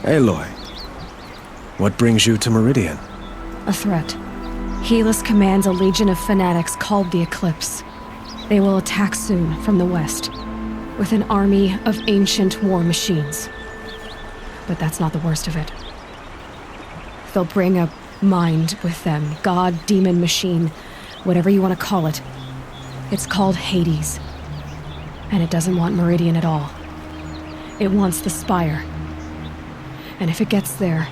Aloy, what brings you to Meridian? A threat. Helis commands a legion of fanatics called the Eclipse. They will attack soon from the west, with an army of ancient war machines. But that's not the worst of it. They'll bring a mind with them, god, demon, machine, whatever you want to call it. It's called Hades. And it doesn't want Meridian at all. It wants the Spire. And if it gets there,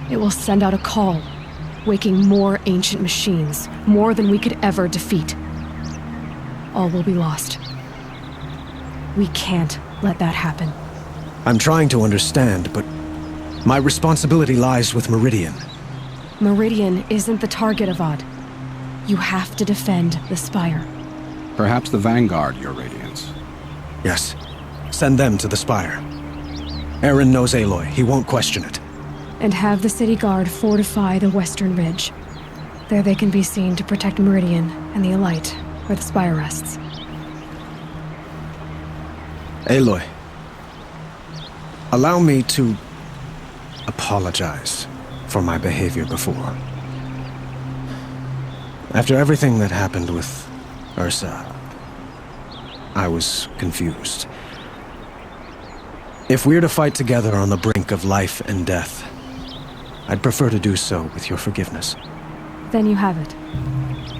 it will send out a call, waking more ancient machines, more than we could ever defeat. All will be lost. We can't let that happen. I'm trying to understand, but my responsibility lies with Meridian. Meridian isn't the target, Avad. You have to defend the Spire. Perhaps the Vanguard, Your Radiance. Yes. Send them to the Spire. Aaron knows Aloy. He won't question it. And have the City Guard fortify the Western Ridge. There they can be seen to protect Meridian and the Elite, where the Spire rests. Aloy, allow me to apologize for my behavior before. After everything that happened with Ursa, I was confused. If we're to fight together on the brink of life and death, I'd prefer to do so with your forgiveness. Then you have it.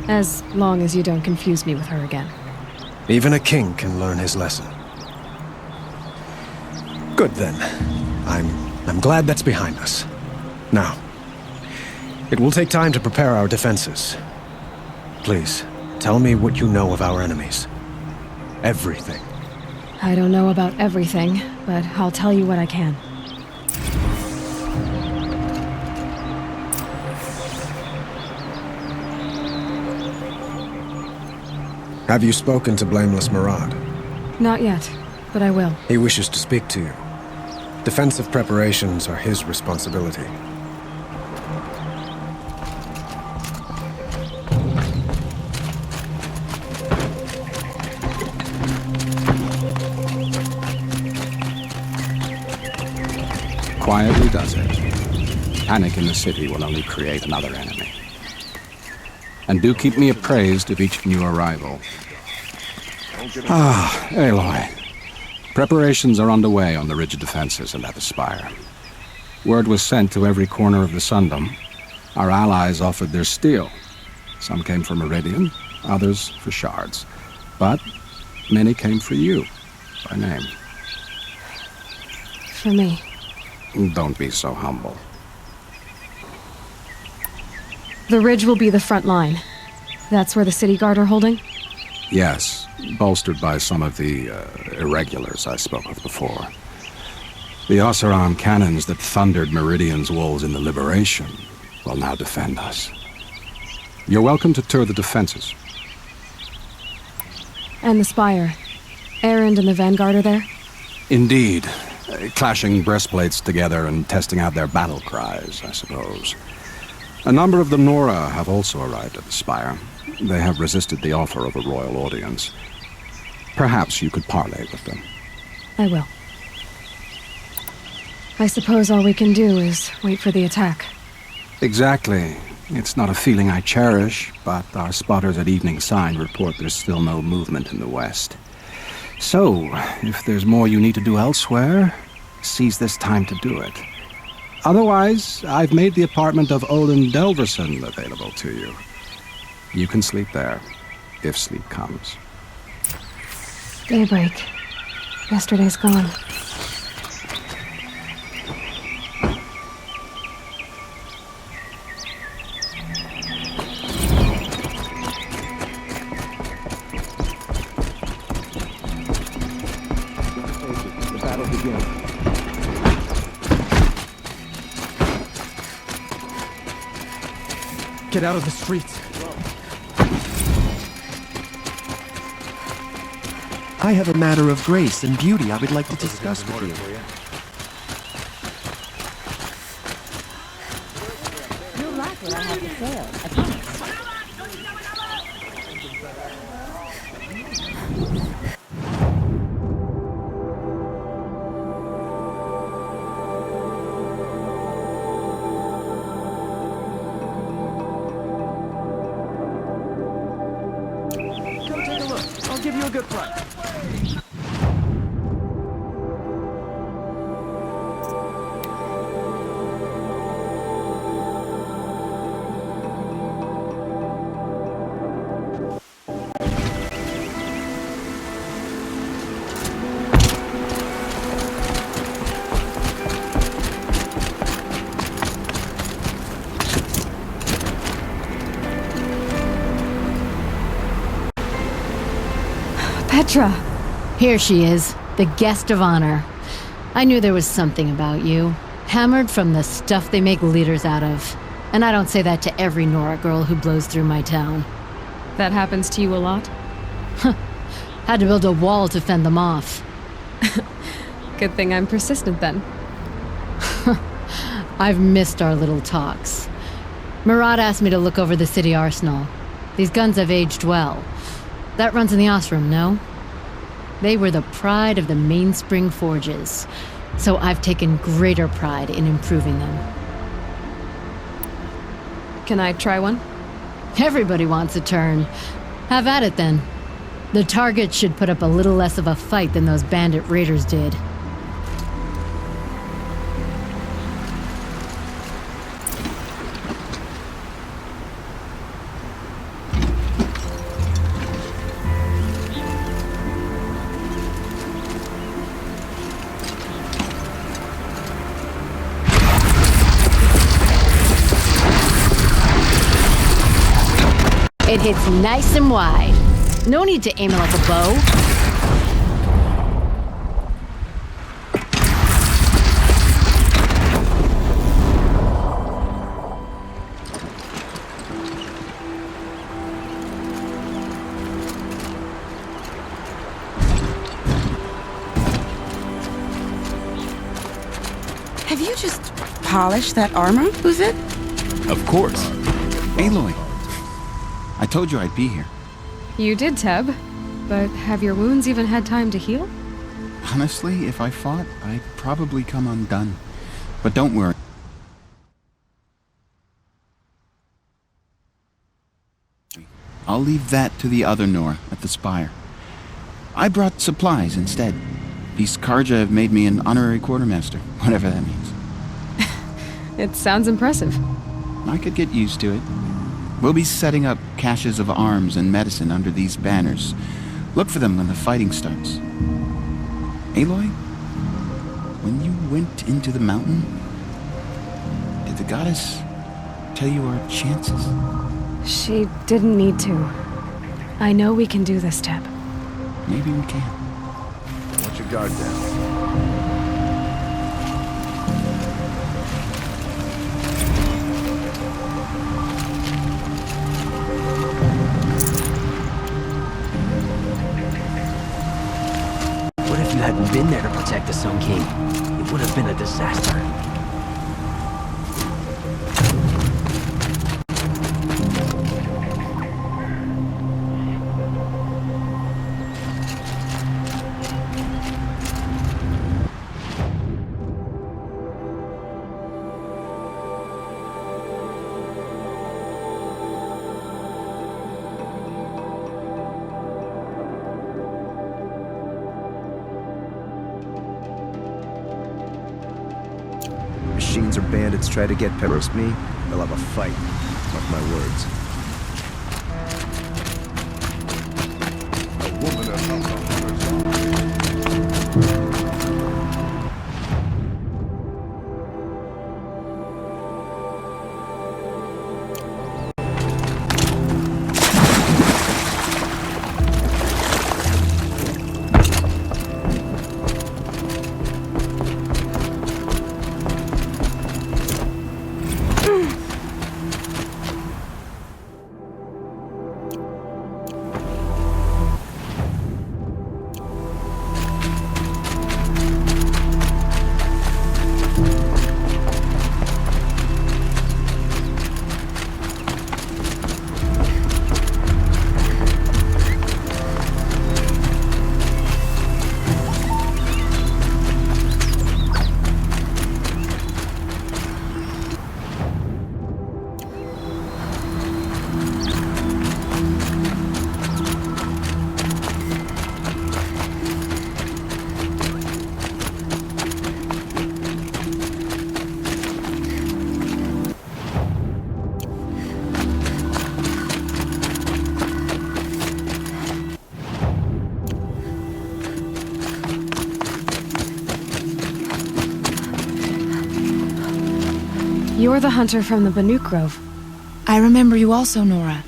As long as you don't confuse me with her again. Even a king can learn his lesson. Good then. I'm glad that's behind us. Now, it will take time to prepare our defenses. Please, tell me what you know of our enemies. Everything. I don't know about everything, but I'll tell you what I can. Have you spoken to Blameless Murad? Not yet, but I will. He wishes to speak to you. Defensive preparations are his responsibility. Quietly does it. Panic in the city will only create another enemy. And do keep me appraised of each new arrival. Aloy. Preparations are underway on the ridge defenses and at the Spire. Word was sent to every corner of the Sundom. Our allies offered their steel. Some came for Meridian, others for shards. But many came for you, by name. For me. Don't be so humble. The ridge will be the front line. That's where the City Guard are holding? Yes, bolstered by some of the irregulars I spoke of before. The Oseram cannons that thundered Meridian's walls in the Liberation will now defend us. You're welcome to tour the defenses. And the Spire. Erend and the Vanguard are there? Indeed. Clashing breastplates together and testing out their battle cries, I suppose. A number of the Nora have also arrived at the Spire. They have resisted the offer of a royal audience. Perhaps you could parley with them. I will. I suppose all we can do is wait for the attack. Exactly. It's not a feeling I cherish, but our spotters at Evening Sign report there's still no movement in the west. So, if there's more you need to do elsewhere, seize this time to do it. Otherwise, I've made the apartment of Olin Delverson available to you. You can sleep there, if sleep comes. Daybreak. Yesterday's gone. Get out of the streets. I have a matter of grace and beauty I would like to discuss with you. You'll like what I have to say, I promise. good plan. Petra! Here she is, the guest of honor. I knew there was something about you. Hammered from the stuff they make leaders out of. And I don't say that to every Nora girl who blows through my town. That happens to you a lot? Had to build a wall to fend them off. Good thing I'm persistent then. I've missed our little talks. Murad asked me to look over the city arsenal. These guns have aged well. That runs in the Osram, no? They were the pride of the Mainspring Forges, so I've taken greater pride in improving them. Can I try one? Everybody wants a turn. Have at it then. The target should put up a little less of a fight than those bandit raiders did. It hits nice and wide. No need to aim it like a bow. Have you just polished that armor? Who's it? Of course. Aloy. I told you I'd be here. You did, Teb. But have your wounds even had time to heal? Honestly, if I fought, I'd probably come undone. But don't worry. I'll leave that to the other Nora at the Spire. I brought supplies instead. These Karja have made me an honorary quartermaster, whatever that means. It sounds impressive. I could get used to it. We'll be setting up caches of arms and medicine under these banners. Look for them when the fighting starts. Aloy, when you went into the mountain, did the goddess tell you our chances? She didn't need to. I know we can do this, Teb. Maybe we can. Watch your guard down. If you hadn't been there to protect the Sun King, it would have been a disaster. Machines or bandits try to get past me, they'll have a fight. Mark my words. A woman You're the hunter from the Banuk Grove. I remember you also, Nora.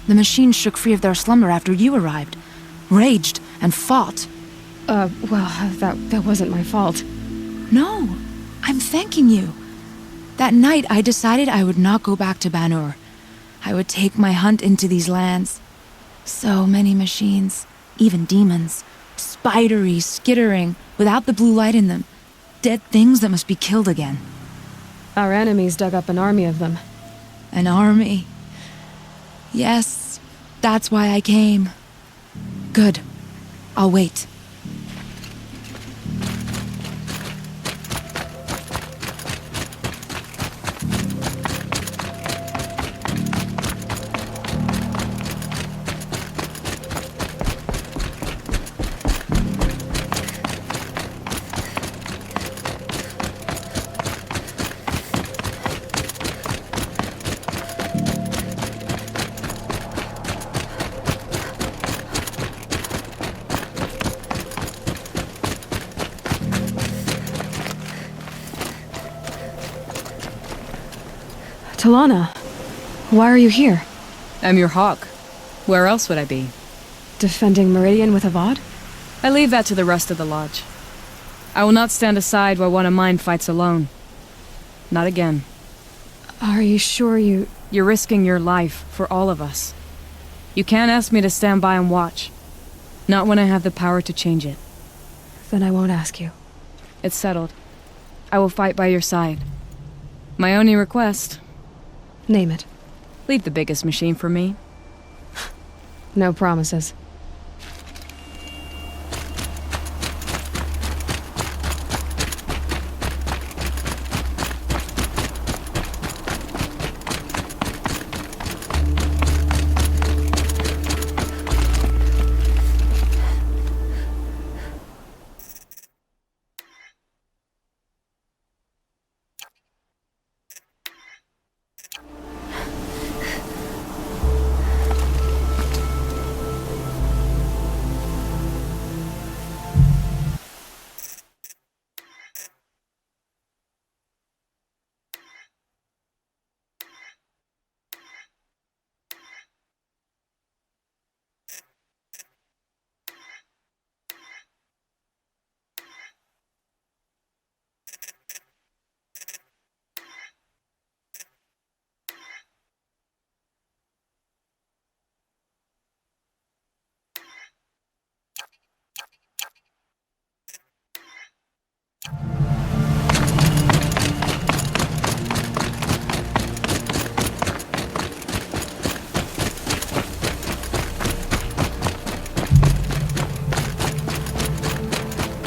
The machines shook free of their slumber after you arrived. Raged and fought. Well, that wasn't my fault. No, I'm thanking you. That night, I decided I would not go back to Banur. I would take my hunt into these lands. So many machines, even demons. Spidery, skittering, without the blue light in them. Dead things that must be killed again. Our enemies dug up an army of them. An army. Yes, that's why I came. Good. I'll wait. Talana, why are you here? I'm your hawk. Where else would I be? Defending Meridian with Avad? I leave that to the rest of the lodge. I will not stand aside while one of mine fights alone. Not again. Are you sure you... You're risking your life for all of us. You can't ask me to stand by and watch. Not when I have the power to change it. Then I won't ask you. It's settled. I will fight by your side. My only request... Name it. Leave the biggest machine for me. No promises.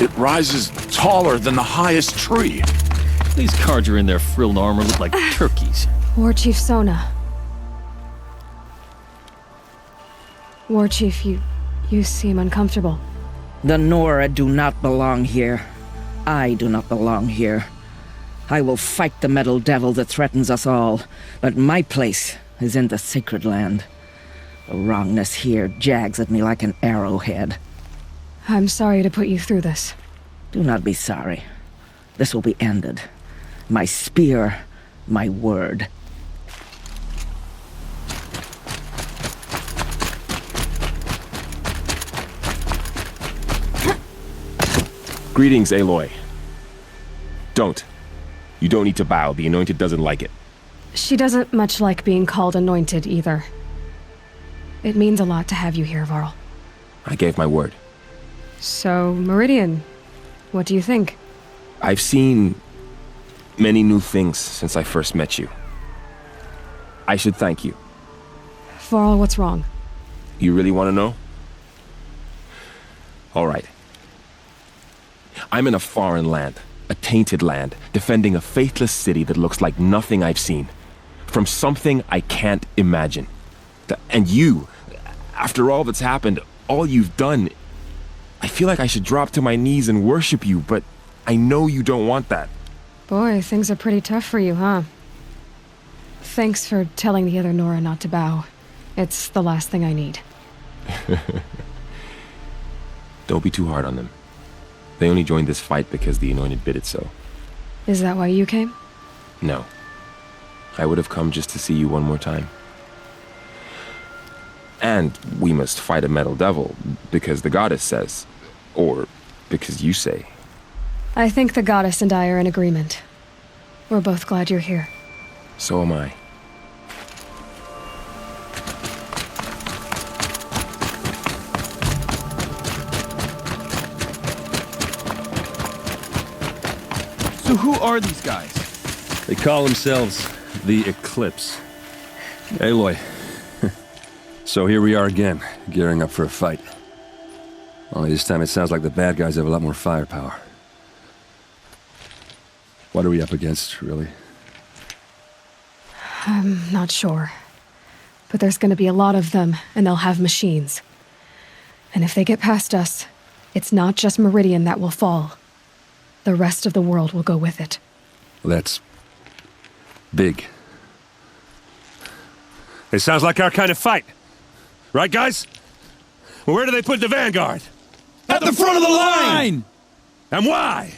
It rises taller than the highest tree. These Carja in their frilled armor look like turkeys. War Chief Sona. War Chief, you seem uncomfortable. The Nora do not belong here. I do not belong here. I will fight the metal devil that threatens us all, but my place is in the sacred land. The wrongness here jags at me like an arrowhead. I'm sorry to put you through this. Do not be sorry. This will be ended. My spear, my word. Greetings, Aloy. Don't. You don't need to bow. The Anointed doesn't like it. She doesn't much like being called Anointed, either. It means a lot to have you here, Varl. I gave my word. So, Meridian, what do you think? I've seen many new things since I first met you. I should thank you. Varl, what's wrong? You really want to know? All right. I'm in a foreign land, a tainted land, defending a faithless city that looks like nothing I've seen. From something I can't imagine. And you, after all that's happened, all you've done, I feel like I should drop to my knees and worship you, but I know you don't want that. Boy, things are pretty tough for you, huh? Thanks for telling the other Nora not to bow. It's the last thing I need. Don't be too hard on them. They only joined this fight because the Anointed bid it so. Is that why you came? No. I would have come just to see you one more time. And we must fight a metal devil, because the goddess says, or because you say. I think the goddess and I are in agreement. We're both glad you're here. So am I. So who are these guys? They call themselves the Eclipse. Aloy. So here we are again, gearing up for a fight. Only this time it sounds like the bad guys have a lot more firepower. What are we up against, really? I'm not sure. But there's gonna be a lot of them, and they'll have machines. And if they get past us, it's not just Meridian that will fall. The rest of the world will go with it. Well, that's big. It sounds like our kind of fight. Right, guys? Well, where do they put the Vanguard? At the front of the line! And why?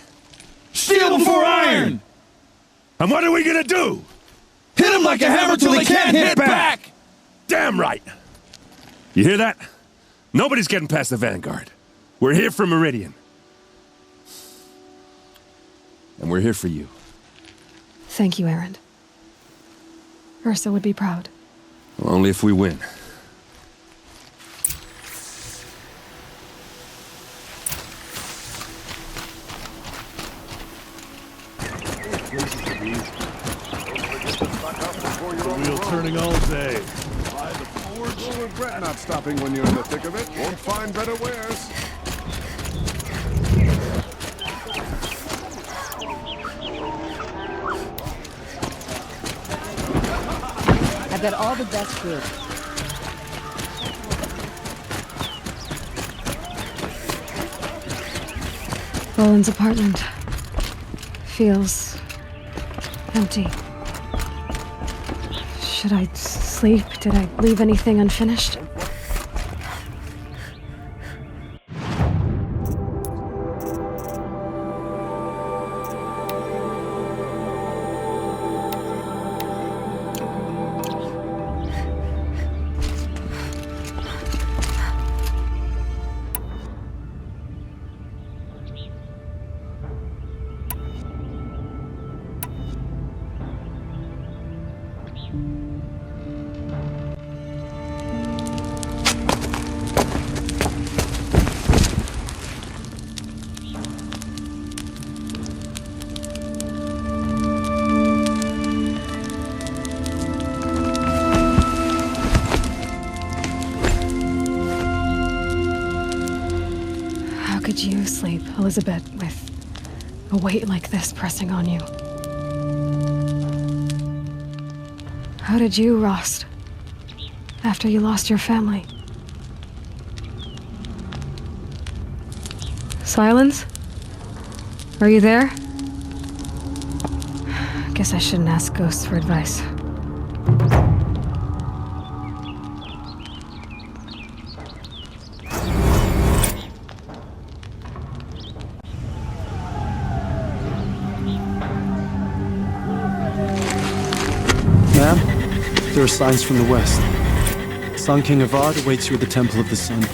Steel before iron! And what are we gonna do? Hit them like a hammer till they can't hit back! Damn right! You hear that? Nobody's getting past the Vanguard. We're here for Meridian. And we're here for you. Thank you, Erend. Ursa would be proud. Well, only if we win. Wheel turning all day. By the forge, you'll regret not stopping when you're in the thick of it. Won't find better wares. I've got all the best food. Roland's apartment feels empty. Should I sleep? Did I leave anything unfinished? How could you sleep, Elizabeth, with a weight like this pressing on you? How did you, Rost, after you lost your family? Silence? Are you there? Guess I shouldn't ask ghosts for advice. Ma'am, there are signs from the west. Sun King Avad awaits you at the Temple of the Sun.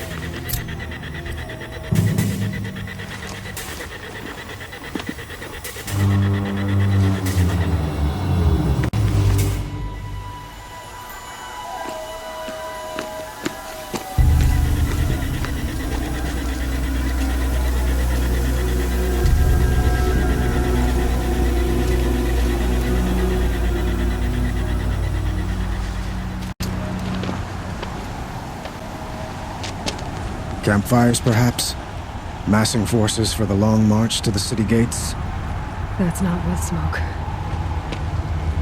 Campfires, perhaps? Massing forces for the long march to the city gates? That's not with smoke.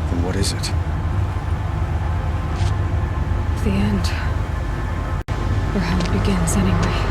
Then what is it? The end. Or how it begins, anyway.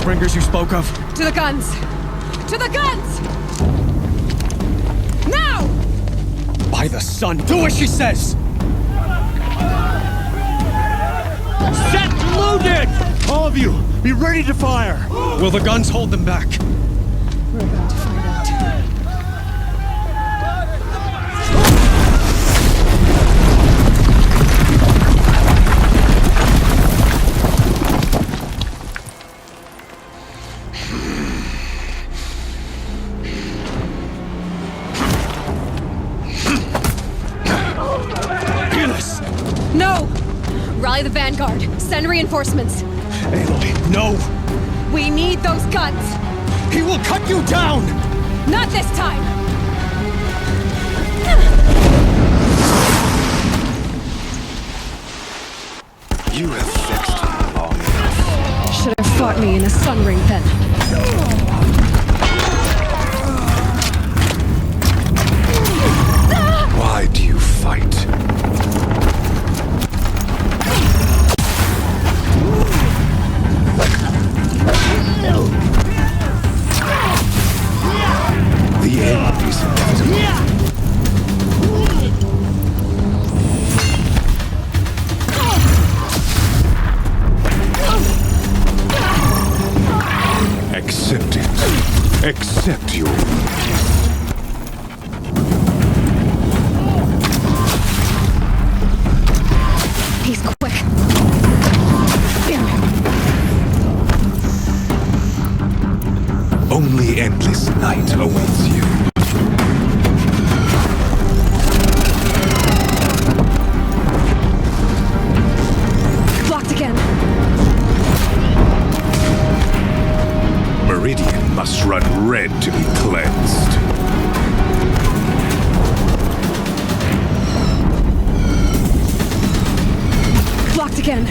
Deathbringers you spoke of? To the guns! To the guns! Now! By the sun, do as she says! Set loaded! All of you, be ready to fire! Will the guns hold them back? We're about to find out. No! Rally the vanguard. Send reinforcements. Aloy, no! We need those guns! He will cut you down! Not this time! You have fixed him long enough. Should have fought me in a sun ring then. Why do you fight? The end is inevitable. Accept it. Accept your He's quick. only endless night awaits you. Blocked again. Meridian must run red to be cleansed. Blocked again.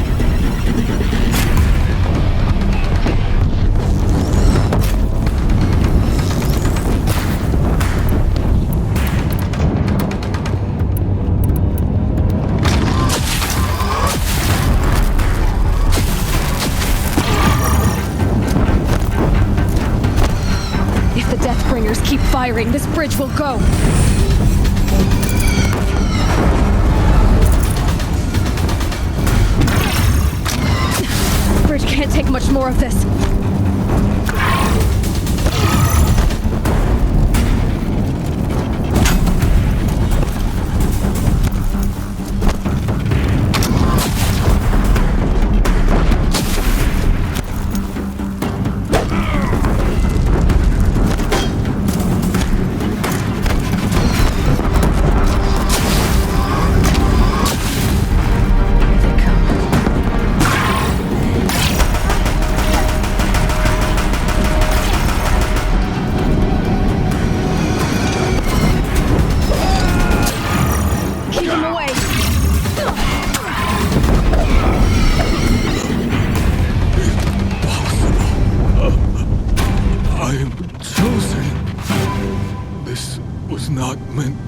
If the Deathbringers keep firing, this bridge will go. Bridge can't take much more of this.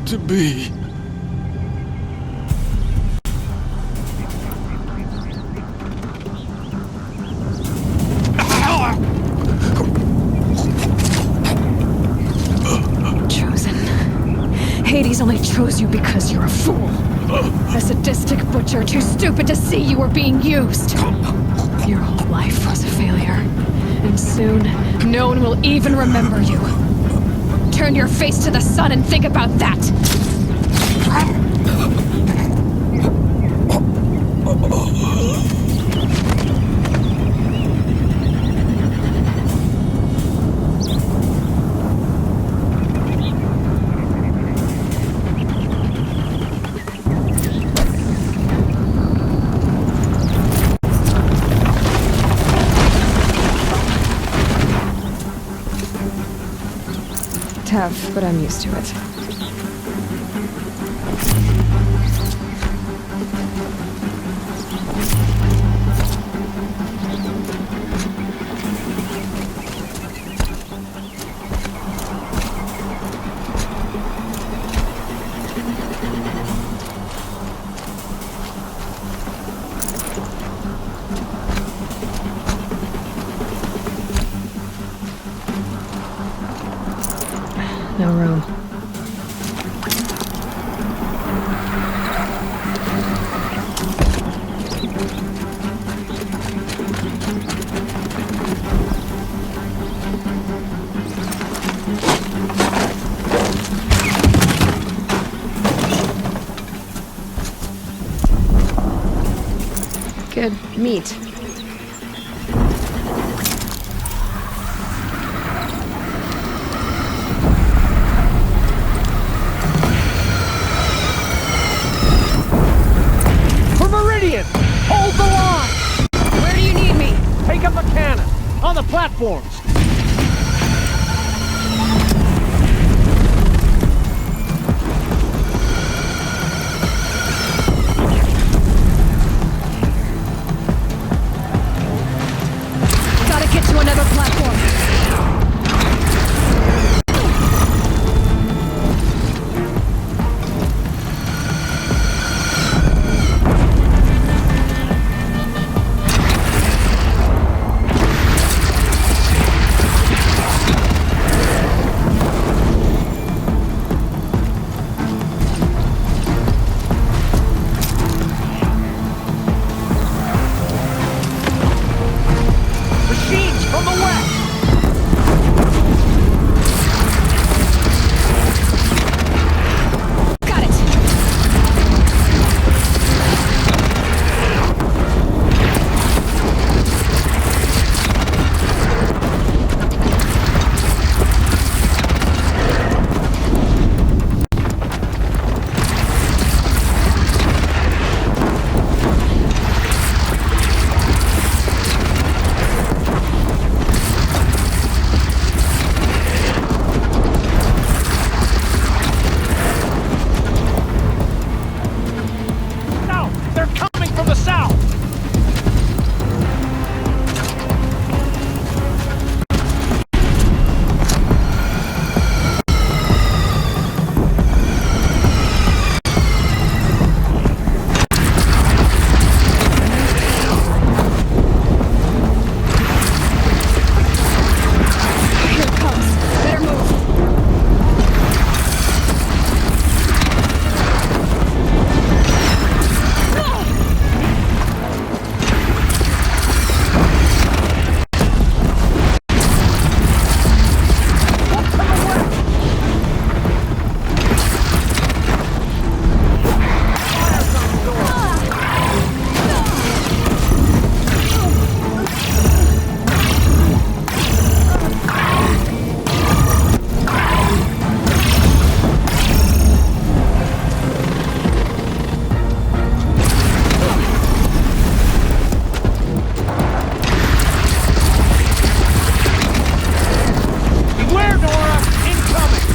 To be. Chosen. Hades only chose you because you're a fool. A sadistic butcher too stupid to see you were being used. Your whole life was a failure. And soon, no one will even remember you. Turn your face to the sun and think about that! Tough, but I'm used to it. No room. Good meat. For Meridian! Hold the line! Where do you need me? Take up a cannon! On the platforms! Gotta get to another platform. Machines from the west! Got it. No! They're coming from the south! Here it comes. Better move. Beware, Nora! Incoming!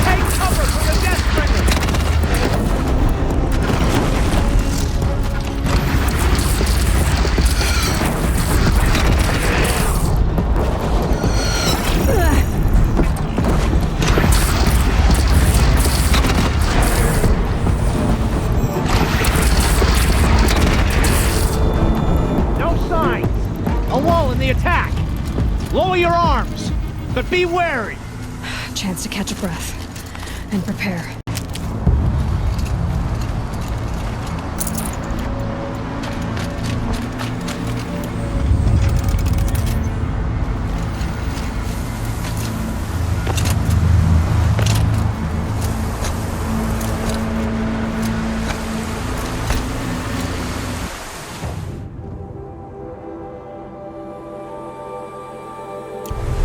Take cover from the Deathbringer! No signs! A lull in the attack! Lower your arms, but be wary! Chance to catch a breath and prepare.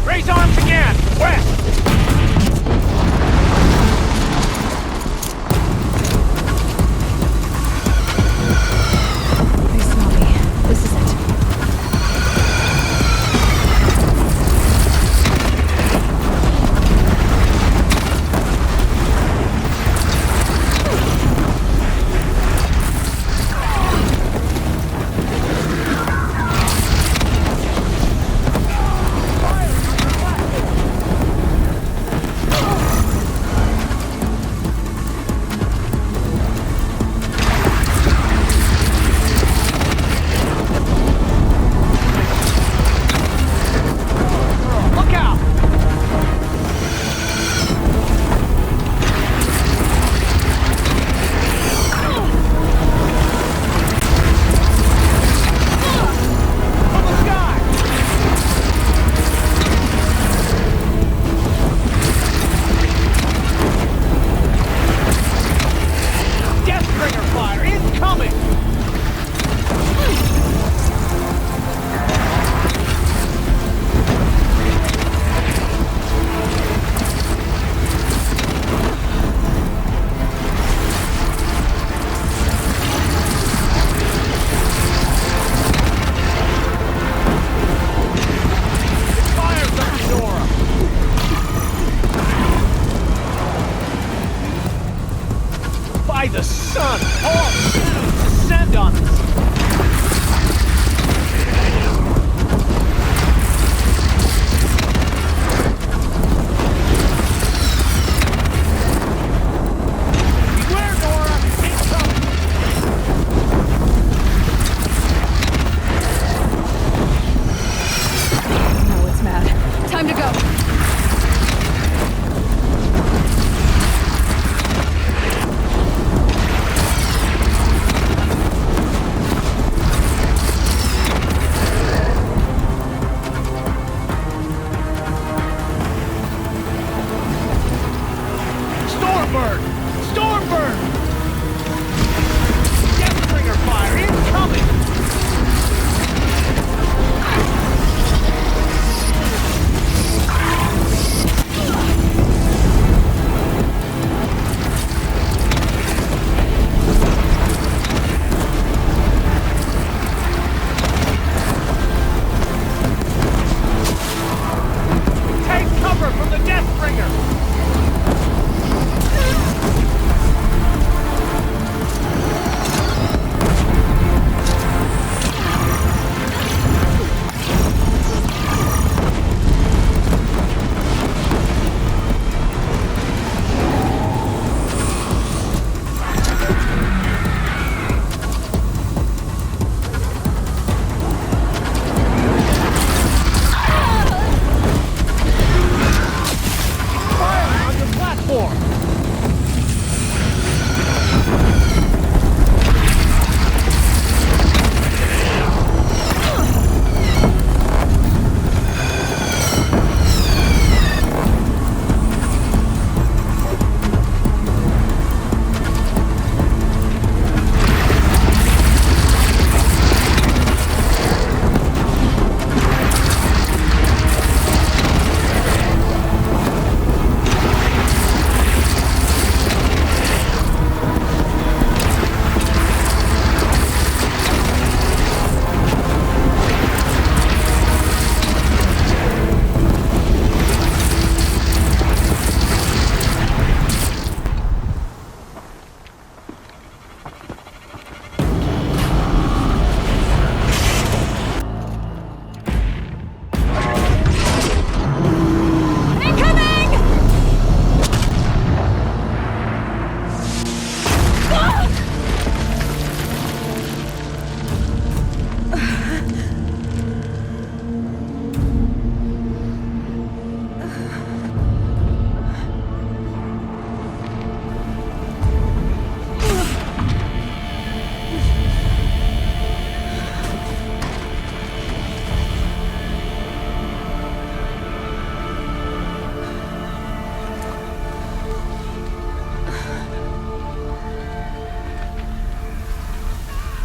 Raise arms again! West! They smell me. This is it.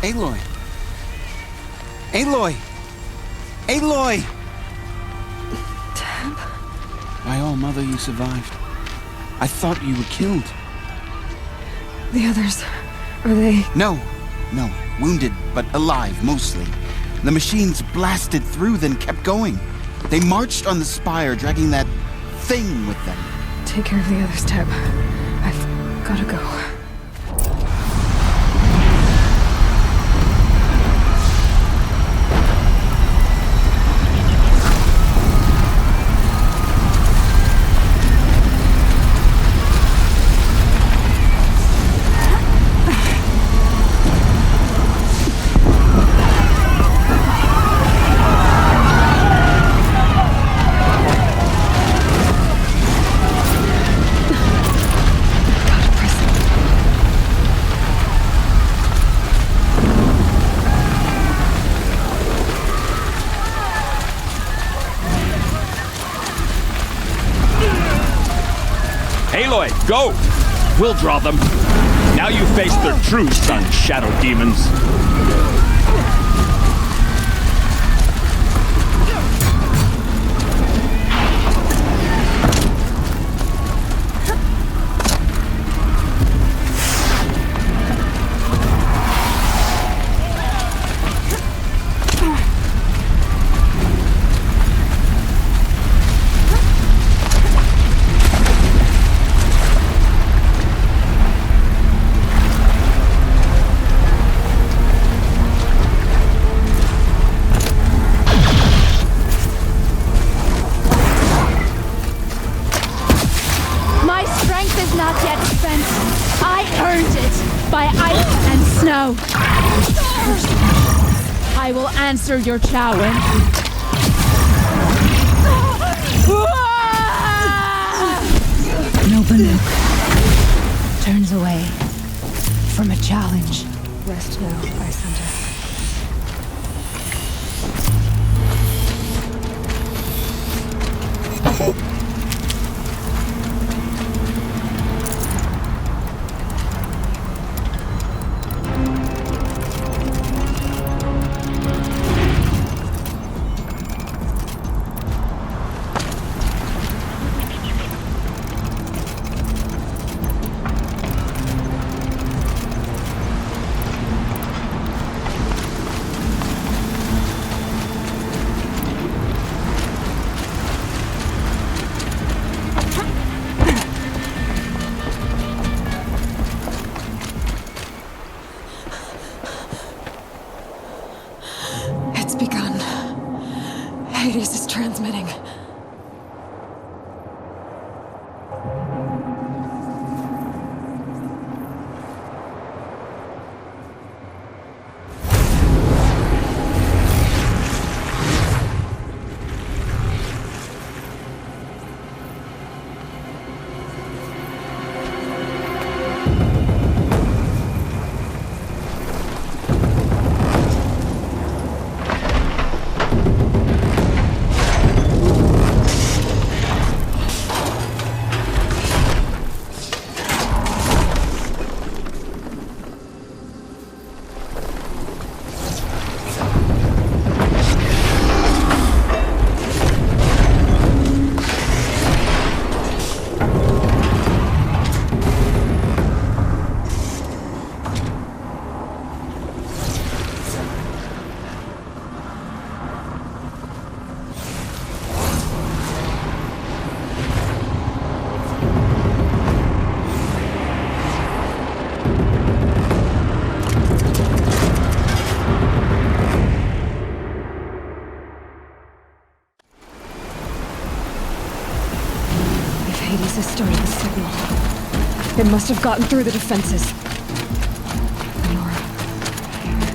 Aloy! Aloy! Aloy! Deb? My all mother, you survived. I thought you were killed. The others, are they... No. Wounded, but alive, mostly. The machines blasted through, then kept going. They marched on the spire, dragging that thing with them. Take care of the others, Deb. I've gotta go. Aloy, go! We'll draw them. Now you face their true sun, shadow demons. I will answer your challenge. Nobunuk turns away from a challenge. Rest now, Lysander. Hades is transmitting. Hades has started the signal. It must have gotten through the defenses. Nora.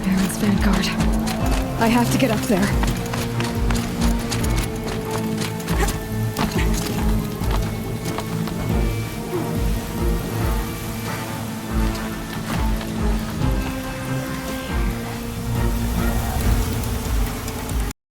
Aaron's vanguard. I have to get up there.